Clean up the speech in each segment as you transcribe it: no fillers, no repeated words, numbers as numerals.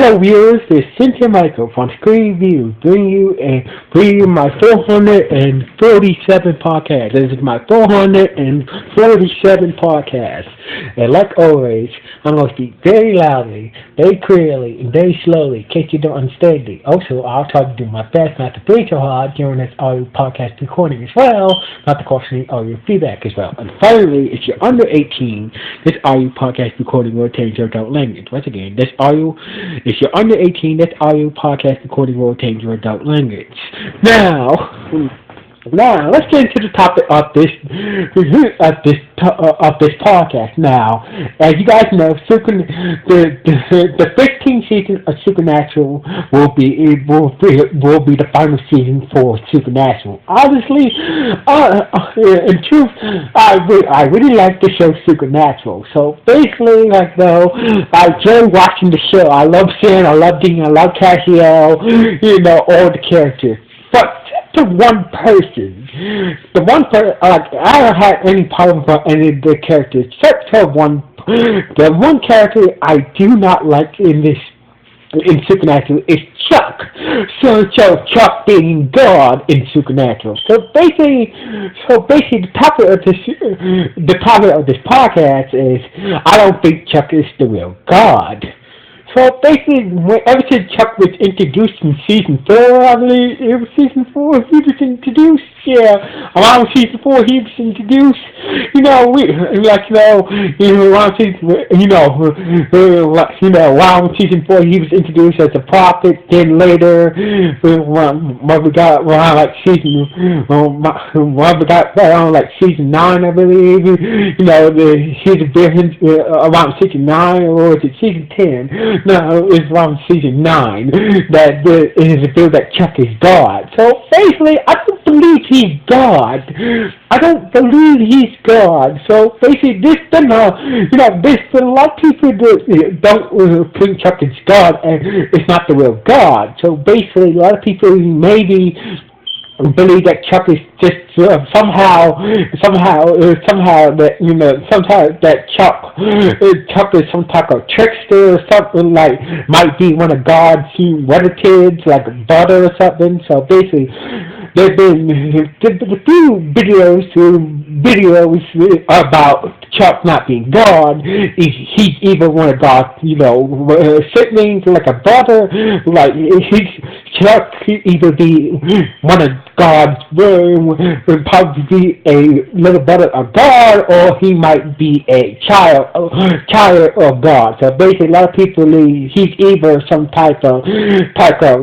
Hello viewers, this is Cynthia Michael from Screen View, bringing you my 447 podcast. This is my 447 podcast. And like always, I'm going to speak very loudly, very clearly, and very slowly in case you don't understand me. Also, I'll try to do my best not to breathe so hard during this audio podcast recording as well, not to cause any audio feedback as well. And finally, if you're under 18, this audio podcast recording will change your adult language. Once again, if you're under 18, this audio podcast recording will change your adult language. Now, let's get into the topic of this podcast. Now, as you guys know, the 15th season of Supernatural will be the final season for Supernatural. Obviously, in truth, I really like the show Supernatural. So basically, I enjoy watching the show. I love Sam, I love Dean, I love Cassiel, all the characters. But the one person, I don't have any problem with any of the characters, except for the one character I do not like in Supernatural is Chuck. So Chuck being God in Supernatural. So basically, the topic of this podcast is I don't think Chuck is the real God. So basically, ever since Chuck was introduced in season 4, I believe it was season 4, he was introduced. Yeah, around season 4 he was introduced. Around season 4 he was introduced as a prophet. Then later, when we got around season 9, I believe. His appearance around season 9, or was it season 10? No, it's around season 9 that it is revealed that Chuck is God. So basically, I don't believe he's God. I don't believe he's God. So basically, there's a lot of people that don't think Chuck is God, and it's not the real God. So basically, a lot of people maybe believe that Chuck is just somehow that Chuck is some type of trickster or something, like might be one of God's relatives, like a brother or something. So basically, there's been a few videos about Chuck not being God. He's either one of God's, siblings, like a brother, like Chuck either be one of God's, would probably be a little brother of God, or he might be a child of God. So basically, a lot of people believe he's either some type of brother,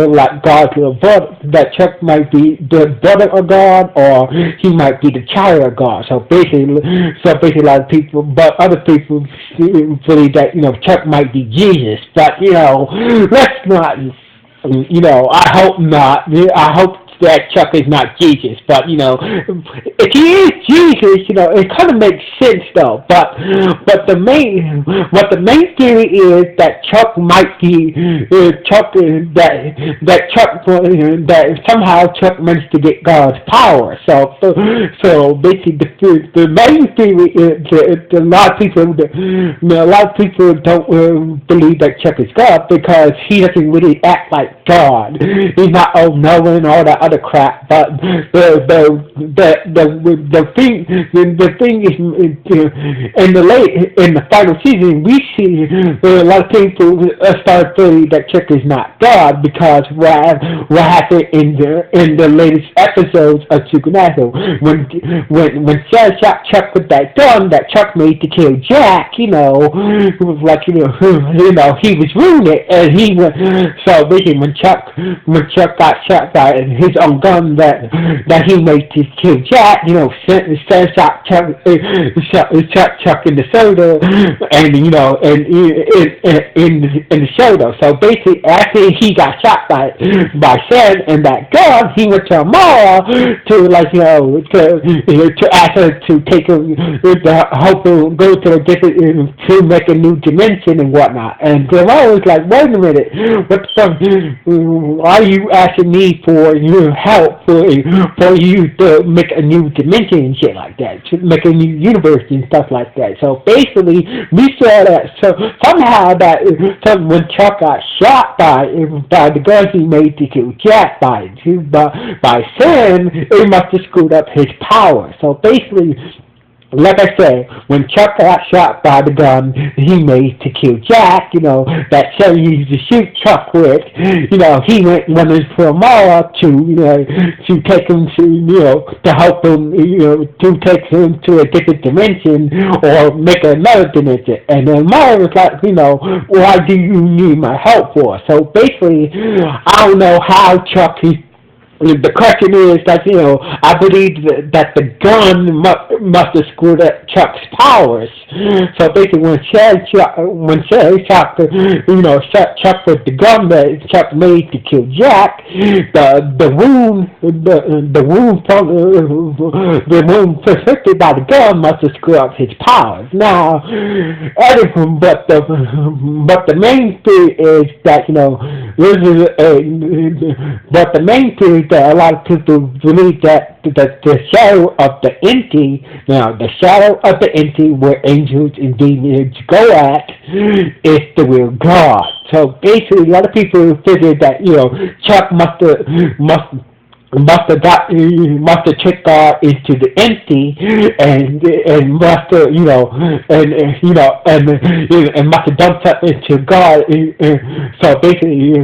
like God's little brother, that Chuck might be the brother of God, or he might be the child of God. So basically, a lot of people, but other people believe that Chuck might be Jesus. But let's not. I hope not. I hope that Chuck is not Jesus, but if he is Jesus, it kind of makes sense though. But the main theory is that Chuck might be that somehow Chuck managed to get God's power. So basically, the main theory is that a lot of people don't believe that Chuck is God, because he doesn't really act like God. He's not all-knowing, all that other crap. But the thing is, in the final season, we see a lot of people start feeling that Chuck is not God, because what happened in the latest episodes of Supernatural, when Sarah shot Chuck with that gun that Chuck made to kill Jack, it was like he was wounded, and he went. So basically, when Chuck got shot by his own gun that he made to kill Jack, Sarah shot Chuck in the shoulder, and in the shoulder. So basically, after he got shot by Sam and that gun, he went to Amara to ask her to take him to help him go to a different to make a new dimension and whatnot. And Amara was like, "Wait a minute, what the fuck? Why are you asking me for help for you to make a new dimension and shit like that, to make a new universe and stuff like that. So basically, we saw that. So somehow that when Chuck got shot by the gun he made to kill Jack by Sam, it must have screwed up his power. So basically, like I said, when Chuck got shot by the gun he made to kill Jack, that Sam used to shoot Chuck with, he went running for Mara to take him to help him, to take him to a different dimension or make another dimension. And then Mara was like, why do you need my help for? So basically, I don't know how Chuck the question is that, I believe that the gun must have screwed up Chuck's powers. So basically, when Sherry shot, shot Chuck with the gun that Chuck made to kill Jack, the wound inflicted by the gun must have screwed up his powers. Now, but the main theory is that, but the main theory that a lot of people believe that the shadow of the empty, the shadow of the empty where angels and demons go at, is the real God. So basically, a lot of people figure that Chuck must have checked God into the empty and must have and must have dumped up into God. So basically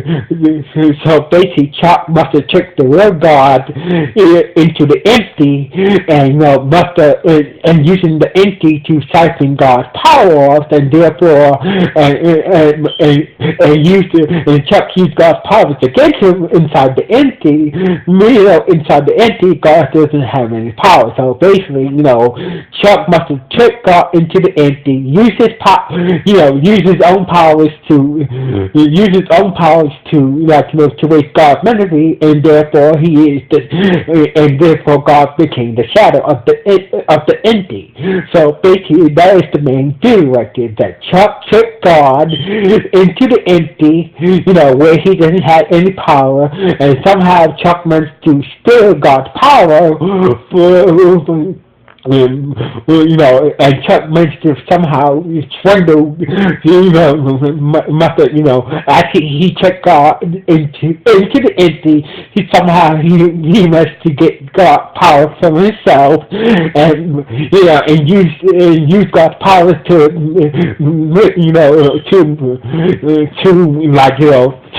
Chuck must have tricked the real God into the empty and must have and using the empty to siphon God's power off, and therefore and Chuck used God's powers against him inside the empty. Inside the empty, God doesn't have any power. So basically, Chuck must have tricked God into the empty, use his own powers to waste God's memory, and therefore God became the shadow of the empty. So basically, that is the main theory right there, that Chuck tricked God into the empty, where he doesn't have any power, and somehow Chuck managed to steal God's power and Chuck managed to somehow swindle, actually he checked God into the empty. He managed to get God power from himself, and use God's power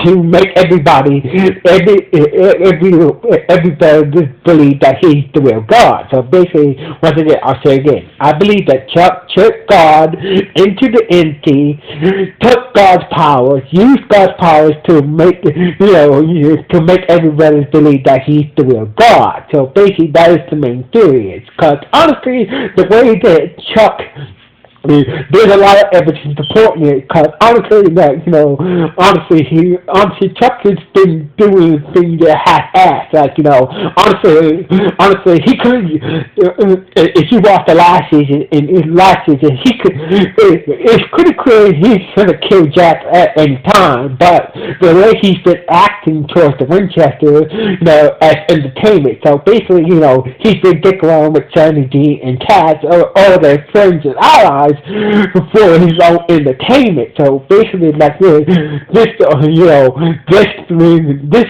to make everybody believe that he's the real God. So basically, once again, I'll say again, I believe that Chuck tricked God into the empty, took God's powers, used God's powers to make everybody believe that he's the real God. So basically, that is the main theory. Because honestly, the way that Chuck there's a lot of evidence supporting it, because honestly, Chuck has been doing things that half-assed. Honestly, he could. If you watch the last season, he could. It's pretty clear he could have killed Jack at any time, but the way he's been acting towards the Winchester, as entertainment. So basically, he's been dicking around with Sandy and Cass, all their friends and allies, for his own entertainment. So basically, this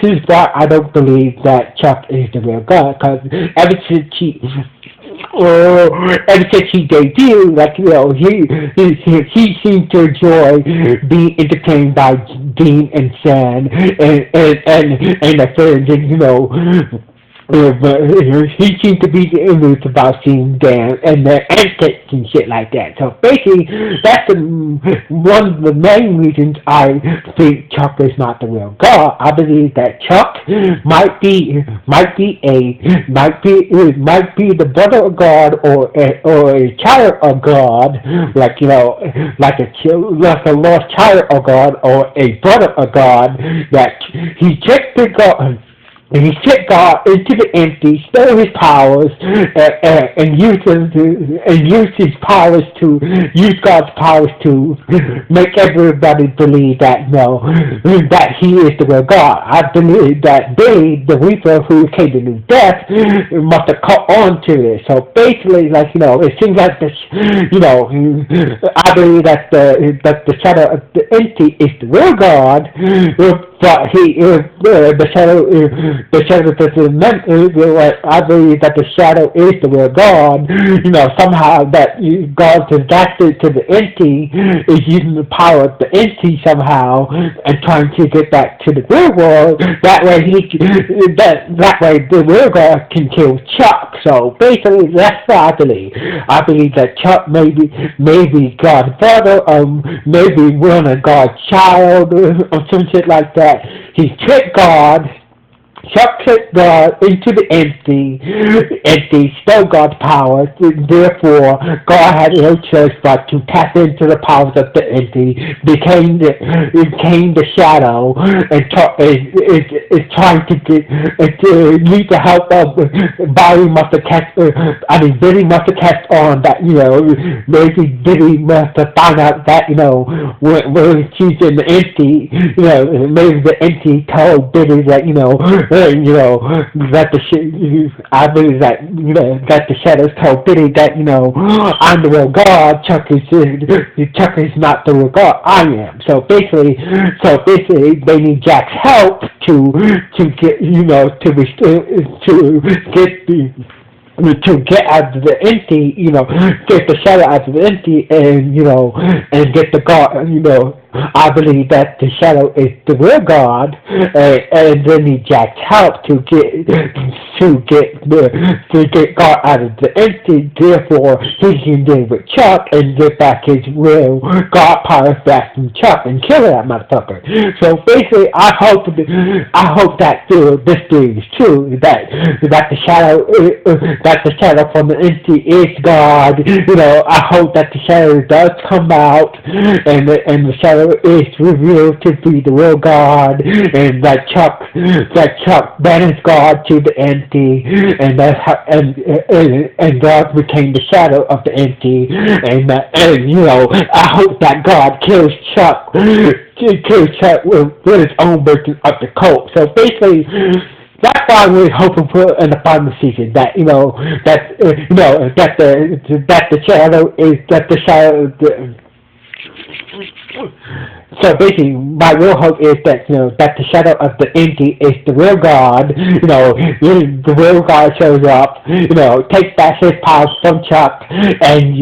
is why I don't believe that Chuck is the real God, because ever since he debuted, he seemed to enjoy being entertained by Dean and San and the friends, and he seemed to be envious about seeing Dan and their antics and shit like that. So basically, that's one of the main reasons I think Chuck is not the real God. I believe that Chuck might be the brother of God or a child of God, like a lost child of God or a brother of God, that he checked the God. and he took God into the empty, stole his powers, and used his powers to use God's powers to make everybody believe that no, that he is the real God. I believe that they, the Reaper who came to new death, must have caught on to this. So basically, like it seems like this. I believe that the shadow of the empty is the real God, but he is the shadow doesn't meant. I believe that the shadow is the real God. Somehow that God is adapted to the empty is using the power of the empty somehow and trying to get back to the real world. That way that way the real God can kill Chuck. So basically, that's what I believe. I believe that Chuck maybe God's brother, maybe one of God's child, or some shit like that. He tricked God. Chuck took God into the empty, stole God's power. Therefore, God had no choice but to tap into the powers of the empty, became the shadow, and is trying to need the help of Billy must have catch. Billy must have catch on that. Maybe Billy must have found out that when she's in the empty, maybe the empty told Billy that that the I believe that that the shadows told Billy that I'm the real God. Chuck is not the real God. I am. So basically, they need Jack's help to get to get out of the empty, get the shadow out of the empty, and get the God, I believe that the shadow is the real God, and they need Jack's help to get God out of the empty. Therefore, he can deal with Chuck and get back his real God powers back from Chuck and kill that motherfucker. So basically, I hope that this theory is true. That the shadow from the empty is God. I hope that the shadow does come out, and the shadow is revealed to be the real God, and that Chuck banished God to the empty, and God became the shadow of the empty, and I hope that God kills Chuck with his own version of the cult. So basically, that's why we're hoping for in the final season that the shadow. So basically, my real hope is that that the shadow of the empty is the real God. The real God shows up. Takes back his powers from Chuck and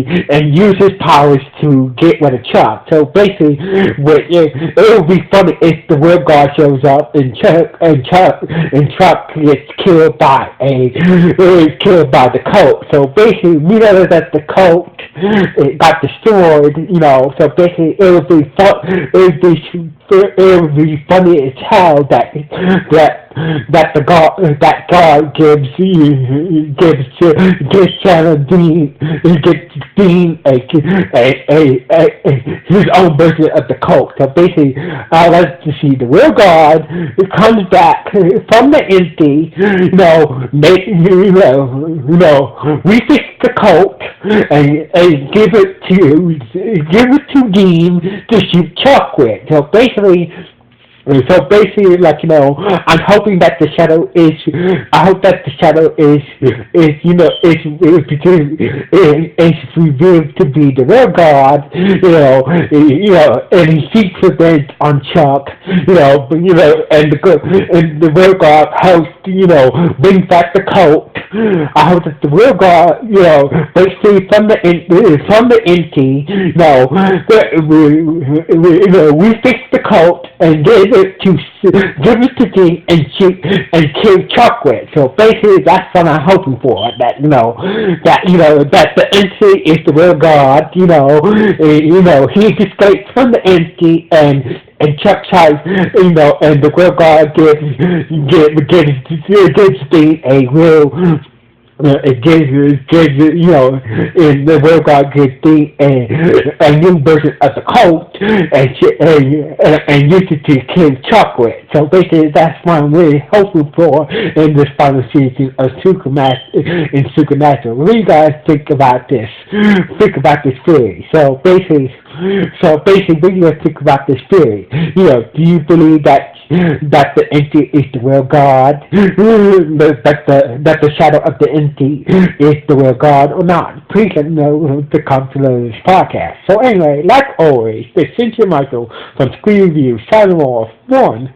uses powers to get rid of Chuck. So basically, it would be funny if the real God shows up and Chuck gets killed by the cult. So basically, we know that the cult got destroyed. So basically, it would be fun. It would be funny as hell that God gives Shannon Dean his own version of the cult. So basically, I like to see the real God comes back from the empty. We fix the cult and give it to Dean to shoot Chuck with. So basically, I'm hoping that the shadow is. I hope that the shadow is revealed to be the real God. And he seeks revenge on Chuck. And the real God helps. Brings back the cult. I hope that the real God, basically from the empty, we fix the cult and give it to Dean and kill Chuck with. So basically, that's what I'm hoping for. That the empty is the real God. He escapes from the empty and Chuck tries, and the real God gives Dean a real in the Word of God gives thee a new version of the cult and use it to kill chocolate. So basically, that's what I'm really hoping for in this final season of Supernatural. What do you guys think about this? Think about this theory. So basically, what do you guys think about this theory? Do you believe that the entity is the real God, that the shadow of the entity is the real God or not? Please let me know to come to this podcast. So anyway, like always, this is Cynthia Michael from Screen Review, signing off. 1.